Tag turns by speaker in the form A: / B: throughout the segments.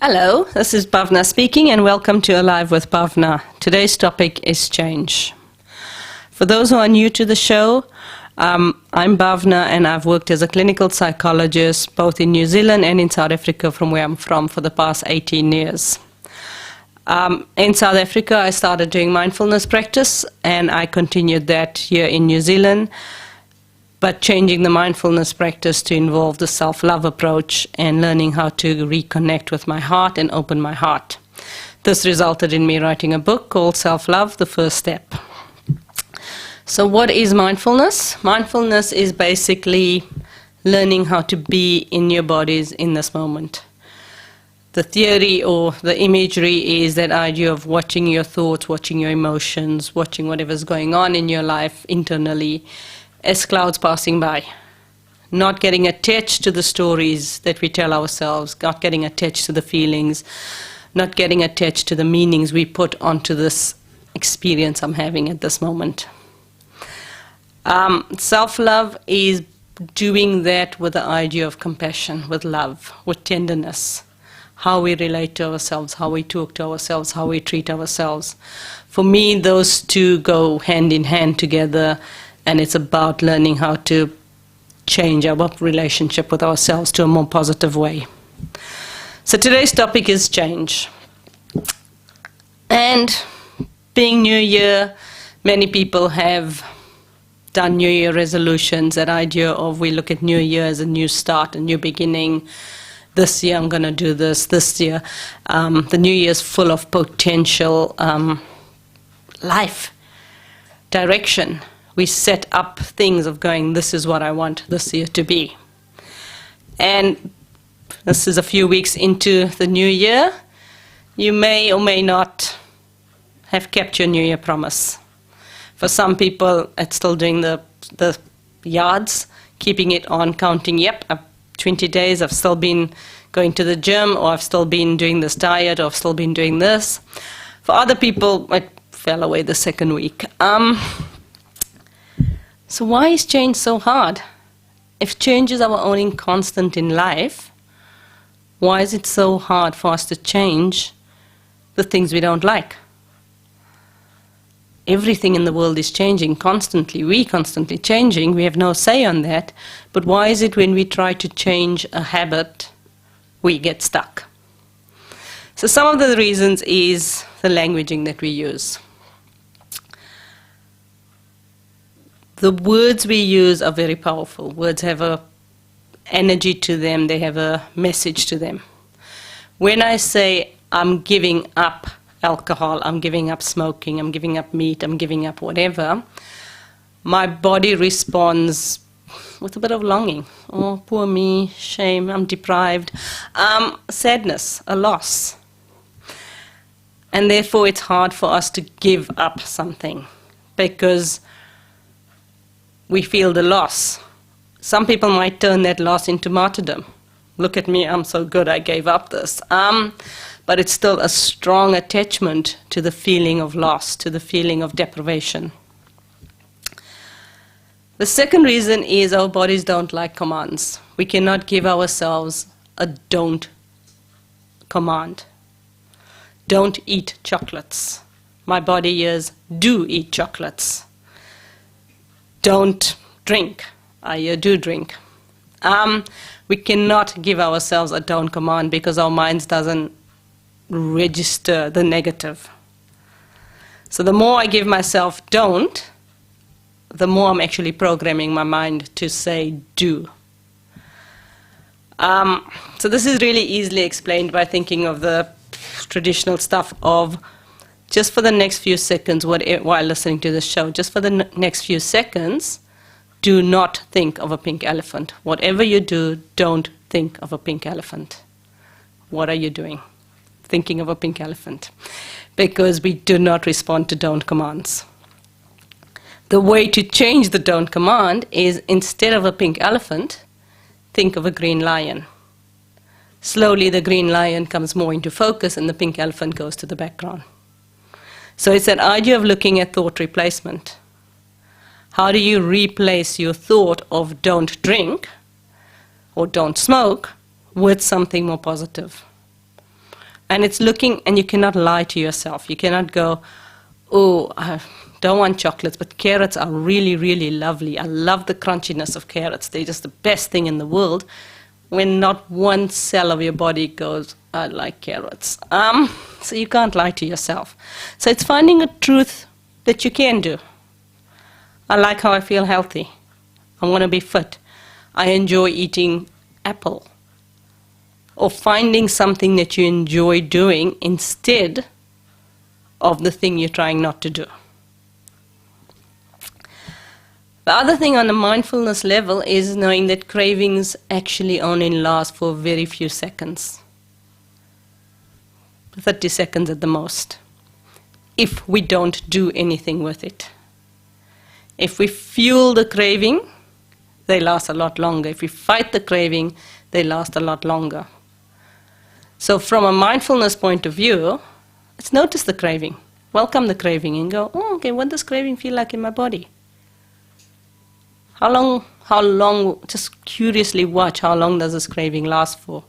A: Hello, this is Bhavna speaking, and welcome to Alive with Bhavna. Today's topic is change. For those who are new to the show, I'm Bhavna, and I've worked as a clinical psychologist both in New Zealand and in South Africa, from where I'm from, for the past 18 years. In South Africa, I started doing mindfulness practice, and I continued that here in New Zealand, but changing the mindfulness practice to involve the self-love approach and learning how to reconnect with my heart and open my heart. This resulted in me writing a book called Self-Love, The First Step. So what is mindfulness? Mindfulness is basically learning how to be in your bodies in this moment. The theory or the imagery is that idea of watching your thoughts, watching your emotions, watching whatever's going on in your life internally as clouds passing by. Not getting attached to the stories that we tell ourselves, not getting attached to the feelings, not getting attached to the meanings we put onto this experience I'm having at this moment. Self-love is doing that with the idea of compassion, with love, with tenderness. How we relate to ourselves, how we talk to ourselves, how we treat ourselves. For me, those two go hand in hand together, and it's about learning how to change our relationship with ourselves to a more positive way. So today's topic is change. And being New Year, many people have done New Year resolutions, that idea of we look at New Year as a new start, a new beginning. This year I'm going to do this year. The New Year is full of potential life, direction. We set up things of going, this is what I want this year to be. And this is a few weeks into the new year. You may or may not have kept your New Year promise. For some people, it's still doing the yards, keeping it on, counting, yep, 20 days, I've still been going to the gym, or I've still been doing this diet, or I've still been doing this. For other people, it fell away the second week. So why is change so hard? If change is our only constant in life, why is it so hard for us to change the things we don't like? Everything in the world is changing constantly. We're constantly changing. We have no say on that. But why is it when we try to change a habit, we get stuck? So some of the reasons is the languaging that we use. The words we use are very powerful. Words have an energy to them. They have a message to them. When I say, I'm giving up alcohol, I'm giving up smoking, I'm giving up meat, I'm giving up whatever, my body responds with a bit of longing. Oh, poor me, shame, I'm deprived. Sadness, a loss. And therefore it's hard for us to give up something because we feel the loss. Some people might turn that loss into martyrdom. Look at me, I'm so good, I gave up this. But it's still a strong attachment to the feeling of loss, to the feeling of deprivation. The second reason is our bodies don't like commands. We cannot give ourselves a don't command. Don't eat chocolates. My body hears, do eat chocolates. Don't drink. I hear, do drink. We cannot give ourselves a don't command because our minds doesn't register the negative. So the more I give myself don't, the more I'm actually programming my mind to say do. So this is really easily explained by thinking of the traditional stuff of just for the next few seconds while listening to the show, just for the next few seconds, do not think of a pink elephant. Whatever you do, don't think of a pink elephant. What are you doing? Thinking of a pink elephant. Because we do not respond to don't commands. The way to change the don't command is, instead of a pink elephant, think of a green lion. Slowly the green lion comes more into focus and the pink elephant goes to the background. So it's that idea of looking at thought replacement. How do you replace your thought of don't drink or don't smoke with something more positive? And it's looking, and you cannot lie to yourself. You cannot go, oh, I don't want chocolates, but carrots are really, really lovely. I love the crunchiness of carrots. They're just the best thing in the world. When not one cell of your body goes, I like carrots. So you can't lie to yourself. So it's finding a truth that you can do. I like how I feel healthy. I want to be fit. I enjoy eating apple. Or finding something that you enjoy doing instead of the thing you're trying not to do. The other thing on the mindfulness level is knowing that cravings actually only last for very few seconds. 30 seconds at the most. If we don't do anything with it. If we fuel the craving, they last a lot longer. If we fight the craving, they last a lot longer. So from a mindfulness point of view, let's notice the craving. Welcome the craving and go, oh, okay, what does craving feel like in my body? How long, just curiously watch, how long does this craving last for?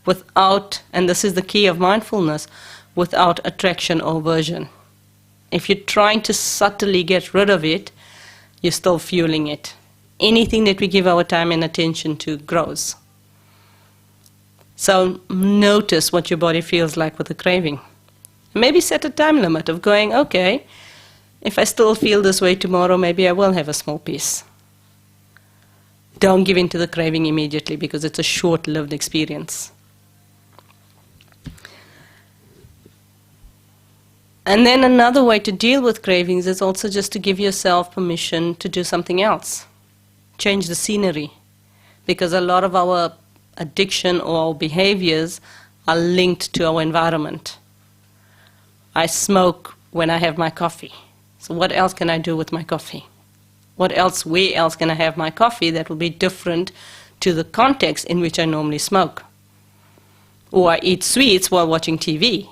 A: Without, and this is the key of mindfulness, without attraction or aversion. If you're trying to subtly get rid of it, you're still fueling it. Anything that we give our time and attention to grows. So notice what your body feels like with the craving. Maybe set a time limit of going, okay, if I still feel this way tomorrow, maybe I will have a small piece. Don't give in to the craving immediately because it's a short-lived experience. And then another way to deal with cravings is also just to give yourself permission to do something else. Change the scenery. Because a lot of our addiction or our behaviors are linked to our environment. I smoke when I have my coffee. So what else can I do with my coffee? Where else can I have my coffee that will be different to the context in which I normally smoke? Or I eat sweets while watching TV.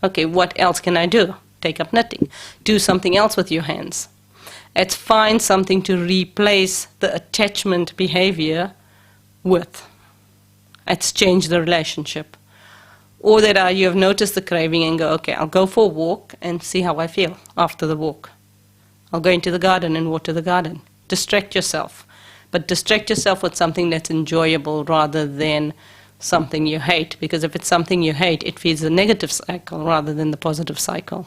A: Okay, what else can I do? Take up knitting. Do something else with your hands. Let's find something to replace the attachment behavior with. Let's change the relationship. Or that you have noticed the craving and go, okay, I'll go for a walk and see how I feel after the walk. I'll go into the garden and water the garden. Distract yourself. But distract yourself with something that's enjoyable rather than something you hate. Because if it's something you hate, it feeds the negative cycle rather than the positive cycle.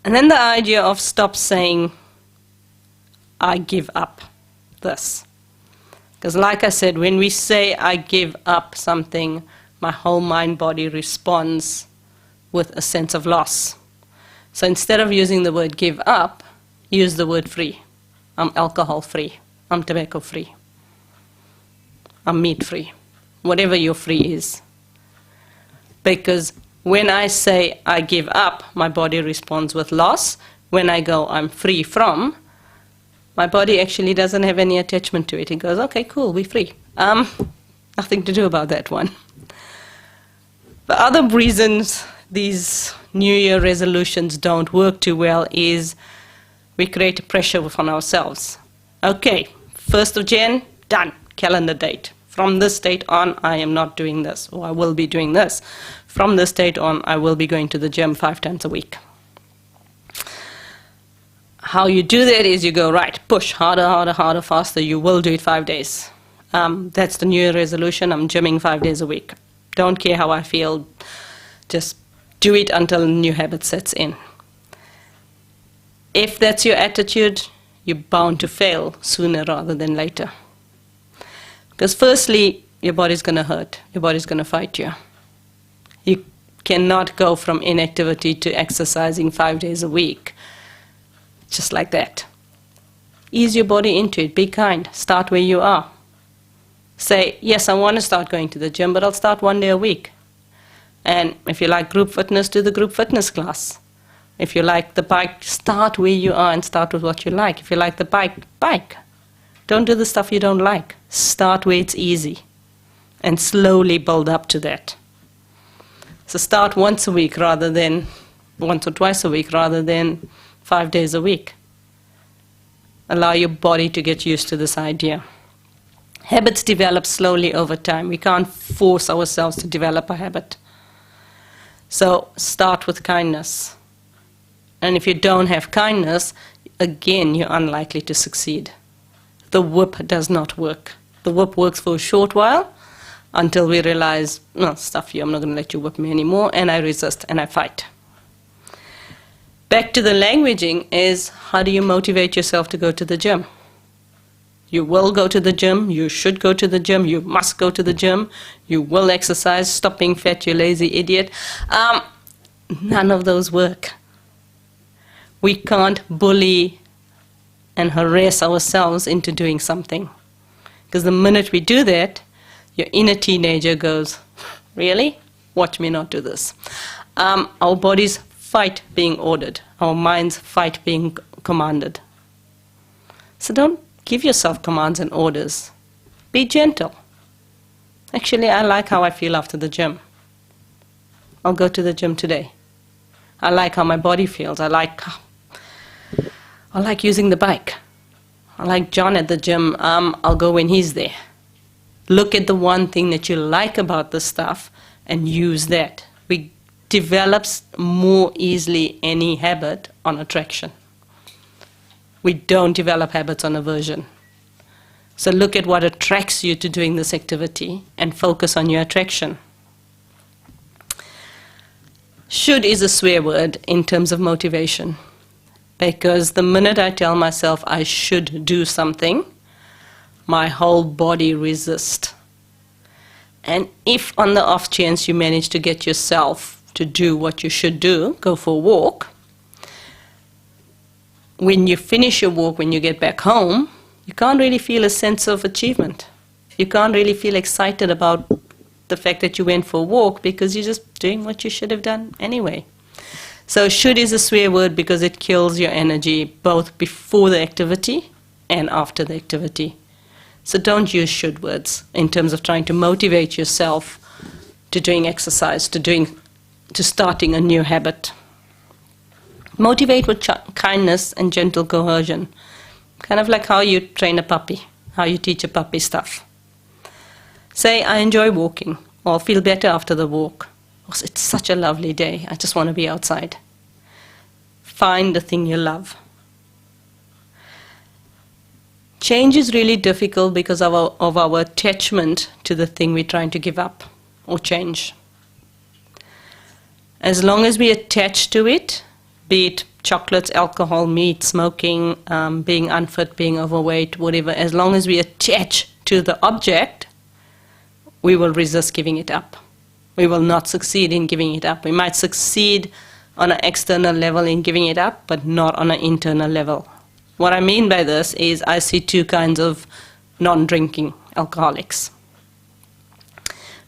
A: And then the idea of stop saying, I give up this. Because like I said, when we say I give up something, my whole mind-body responds with a sense of loss. So instead of using the word give up, use the word free. I'm alcohol free. I'm tobacco free. I'm meat free. Whatever your free is. Because when I say I give up, my body responds with loss. When I go I'm free from, my body actually doesn't have any attachment to it. It goes, okay, cool, we're free. Nothing to do about that one. The other reasons these New Year resolutions don't work too well is we create a pressure on ourselves. Okay, 1st of Jan, done, calendar date. From this date on, I am not doing this, or I will be doing this. From this date on, I will be going to the gym 5 times a week. How you do that is you go, right, push harder, harder, harder, faster. You will do it 5 days. That's the New Year resolution. I'm gymming 5 days a week. Don't care how I feel. Just do it until a new habit sets in. If that's your attitude, you're bound to fail sooner rather than later. Because firstly, your body's going to hurt. Your body's going to fight you. You cannot go from inactivity to exercising 5 days a week just like that. Ease your body into it. Be kind. Start where you are. Say, yes, I want to start going to the gym, but I'll start 1 day a week. And if you like group fitness, do the group fitness class. If you like the bike, start where you are and start with what you like. If you like the bike, bike. Don't do the stuff you don't like. Start where it's easy and slowly build up to that. So start once a week rather than once or twice a week rather than 5 days a week. Allow your body to get used to this idea. Habits develop slowly over time. We can't force ourselves to develop a habit. So start with kindness. And if you don't have kindness, again, you're unlikely to succeed. The whip does not work. The whip works for a short while until we realize, no, stuff you, I'm not going to let you whip me anymore, and I resist and I fight. Back to the languaging is, how do you motivate yourself to go to the gym? You will go to the gym, you should go to the gym, you must go to the gym, you will exercise, stop being fat, you lazy idiot. None of those work. We can't bully and harass ourselves into doing something. Because the minute we do that, your inner teenager goes, really? Watch me not do this. Our bodies fight being ordered. Our minds fight being commanded. So don't give yourself commands and orders. Be gentle. Actually, I like how I feel after the gym. I'll go to the gym today. I like how my body feels. I like using the bike. I like John at the gym. I'll go when he's there. Look at the one thing that you like about the stuff and use that. We develop more easily any habit on attraction. We don't develop habits on aversion. So look at what attracts you to doing this activity and focus on your attraction. Should is a swear word in terms of motivation. Because the minute I tell myself I should do something, my whole body resists. And if on the off chance you manage to get yourself to do what you should do, go for a walk, when you finish your walk, when you get back home, you can't really feel a sense of achievement. You can't really feel excited about the fact that you went for a walk because you're just doing what you should have done anyway. So should is a swear word because it kills your energy both before the activity and after the activity. So don't use should words in terms of trying to motivate yourself to doing exercise, to starting a new habit. Motivate with kindness and gentle coercion. Kind of like how you train a puppy, how you teach a puppy stuff. Say, I enjoy walking, or feel better after the walk. Oh, it's such a lovely day, I just want to be outside. Find the thing you love. Change is really difficult because of our attachment to the thing we're trying to give up or change. As long as we attach to it, be it chocolates, alcohol, meat, smoking, being unfit, being overweight, whatever, as long as we attach to the object, we will resist giving it up. We will not succeed in giving it up. We might succeed on an external level in giving it up, but not on an internal level. What I mean by this is I see two kinds of non-drinking alcoholics.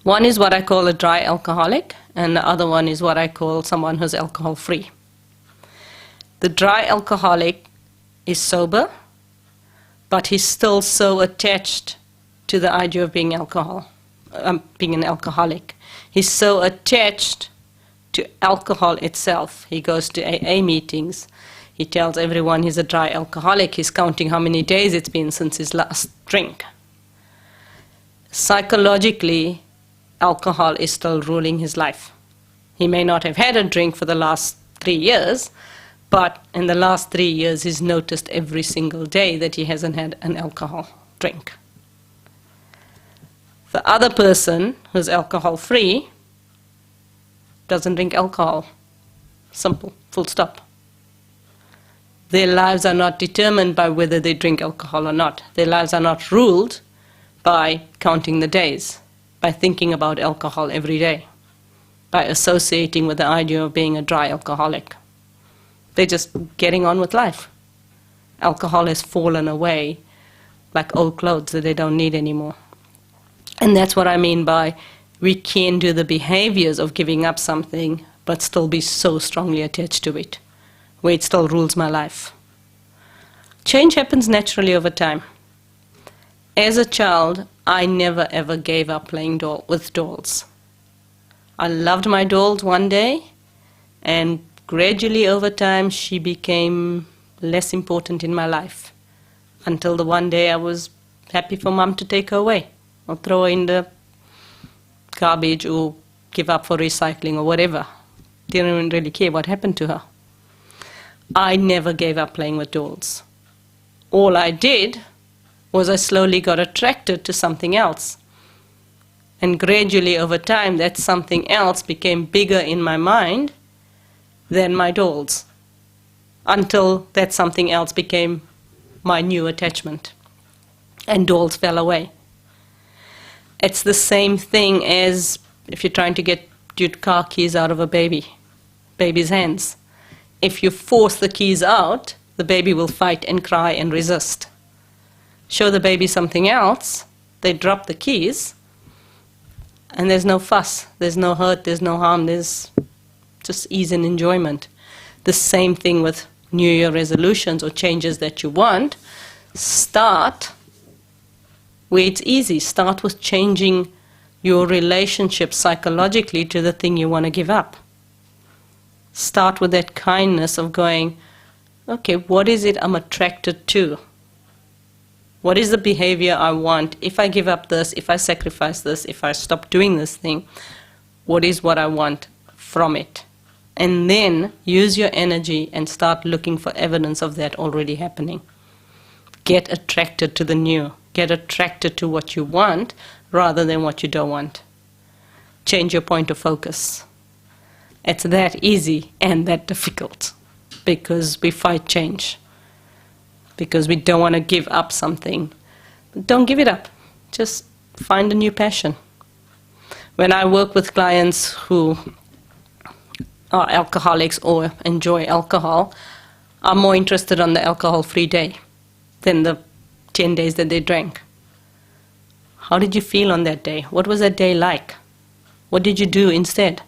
A: One is what I call a dry alcoholic, and the other one is what I call someone who's alcohol-free. The dry alcoholic is sober, but he's still so attached to the idea of being being an alcoholic. He's so attached to alcohol itself. He goes to AA meetings. He tells everyone he's a dry alcoholic. He's counting how many days it's been since his last drink. Psychologically, alcohol is still ruling his life. He may not have had a drink for the last 3 years, but in the last 3 years he's noticed every single day that he hasn't had an alcohol drink. The other person who's alcohol-free doesn't drink alcohol. Simple, full stop. Their lives are not determined by whether they drink alcohol or not. Their lives are not ruled by counting the days, by thinking about alcohol every day, by associating with the idea of being a dry alcoholic. They're just getting on with life. Alcohol has fallen away like old clothes that they don't need anymore. And that's what I mean by we can do the behaviors of giving up something but still be so strongly attached to it, where it still rules my life. Change happens naturally over time. As a child, I never ever gave up playing with dolls. I loved my dolls one day, and gradually over time she became less important in my life, until the one day I was happy for mum to take her away or throw her in the garbage or give up for recycling or whatever. Didn't even really care what happened to her. I never gave up playing with dolls. All I did was I slowly got attracted to something else. And gradually over time that something else became bigger in my mind than my dolls, until that something else became my new attachment and dolls fell away. It's the same thing as if you're trying to get your car keys out of a baby's hands. If you force the keys out, the baby will fight and cry and resist. Show the baby something else, they drop the keys, and there's no fuss, there's no hurt, there's no harm, there's just ease and enjoyment. The same thing with New Year resolutions or changes that you want. Start where it's easy. Start with changing your relationship psychologically to the thing you want to give up. Start with that kindness of going, okay, what is it I'm attracted to? What is the behavior I want? If I give up this, if I sacrifice this, if I stop doing this thing, what is what I want from it? And then use your energy and start looking for evidence of that already happening. Get attracted to the new. Get attracted to what you want rather than what you don't want. Change your point of focus. It's that easy and that difficult because we fight change. Because we don't want to give up something. But don't give it up. Just find a new passion. When I work with clients who are alcoholics or enjoy alcohol, I'm more interested on the alcohol-free day than the 10 days that they drank. How did you feel on that day? What was that day like? What did you do instead?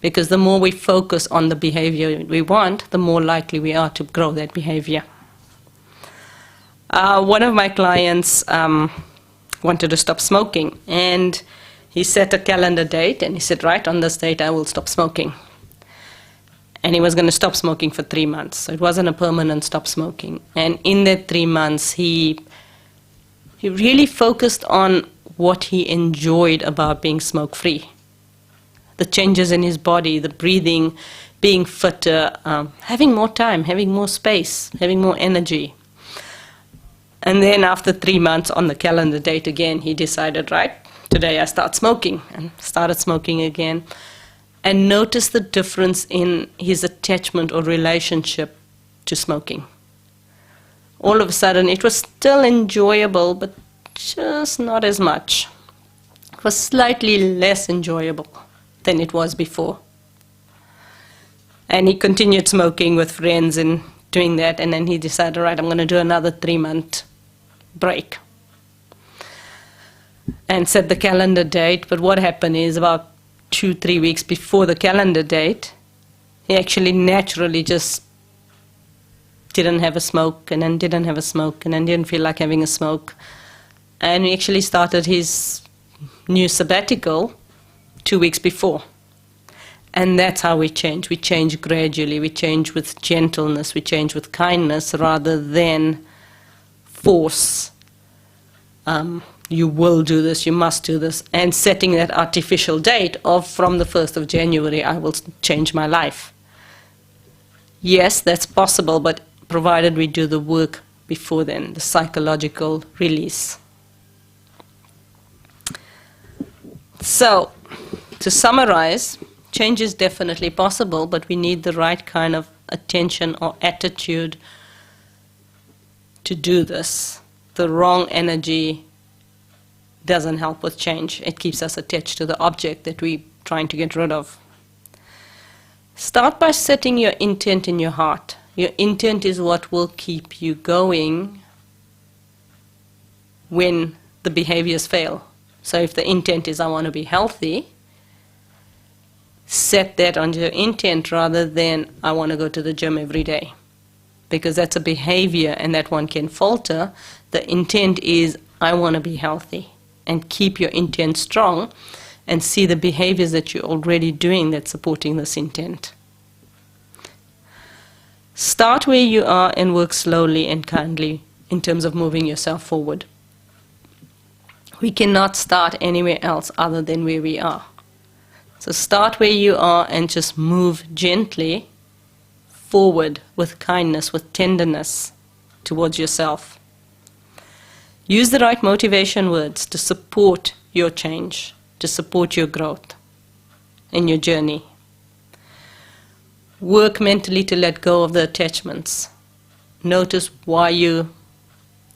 A: Because the more we focus on the behavior we want, the more likely we are to grow that behavior. One of my clients wanted to stop smoking, and he set a calendar date, and he said, right, on this date I will stop smoking. And he was going to stop smoking for 3 months. So it wasn't a permanent stop smoking. And in that 3 months, he really focused on what he enjoyed about being smoke-free. The changes in his body, the breathing, being fitter, having more time, having more space, having more energy. And then after 3 months on the calendar date again, he decided, right, today I start smoking, and started smoking again. And noticed the difference in his attachment or relationship to smoking. All of a sudden, it was still enjoyable, but just not as much. It was slightly less enjoyable than it was before. And he continued smoking with friends and doing that, and then he decided, right, I'm going to do another 3-month break. And set the calendar date, but what happened is about 2-3 weeks before the calendar date, he actually naturally just didn't have a smoke, and then didn't have a smoke, and then didn't feel like having a smoke. And he actually started his new sabbatical 2 weeks before. And that's how we change. We change gradually. We change with gentleness. We change with kindness rather than force. You will do this, you must do this, and setting that artificial date of from the 1st of January, I will change my life. Yes, that's possible, but provided we do the work before then, the psychological release. So, to summarize, change is definitely possible, but we need the right kind of attention or attitude to do this. The wrong energy doesn't help with change. It keeps us attached to the object that we're trying to get rid of. Start by setting your intent in your heart. Your intent is what will keep you going when the behaviors fail. So if the intent is I want to be healthy, set that on your intent rather than I want to go to the gym every day. Because that's a behavior and that one can falter. The intent is I want to be healthy. And keep your intent strong and see the behaviors that you're already doing that's supporting this intent. Start where you are and work slowly and kindly in terms of moving yourself forward. We cannot start anywhere else other than where we are. So start where you are and just move gently forward with kindness, with tenderness towards yourself. Use the right motivation words to support your change, to support your growth in your journey. Work mentally to let go of the attachments. Notice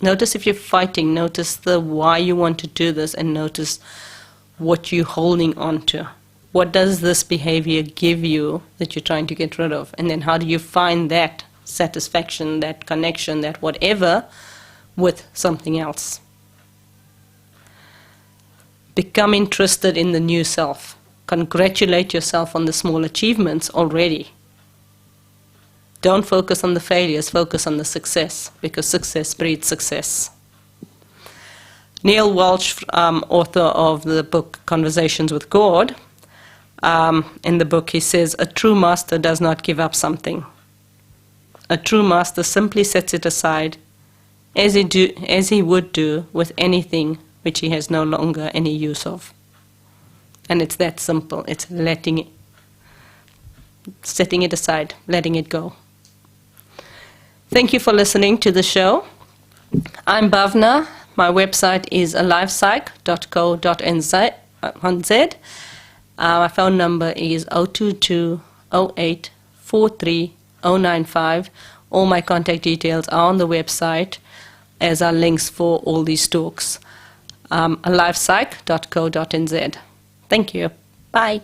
A: if you're fighting, notice the why you want to do this, and notice what you're holding on to. What does this behavior give you that you're trying to get rid of? And then how do you find that satisfaction, that connection, that whatever with something else? Become interested in the new self. Congratulate yourself on the small achievements already. Don't focus on the failures, focus on the success, because success breeds success. Neil Walsh, author of the book Conversations with God, in the book he says, a true master does not give up something. A true master simply sets it aside as he would do with anything which he has no longer any use of. And it's that simple. It's setting it aside, letting it go. Thank you for listening to the show. I'm Bhavna. My website is alivepsych.co.nz. My phone number is 022 08 43 095. All my contact details are on the website, as are links for all these talks. alivepsych.co.nz. Thank you. Bye.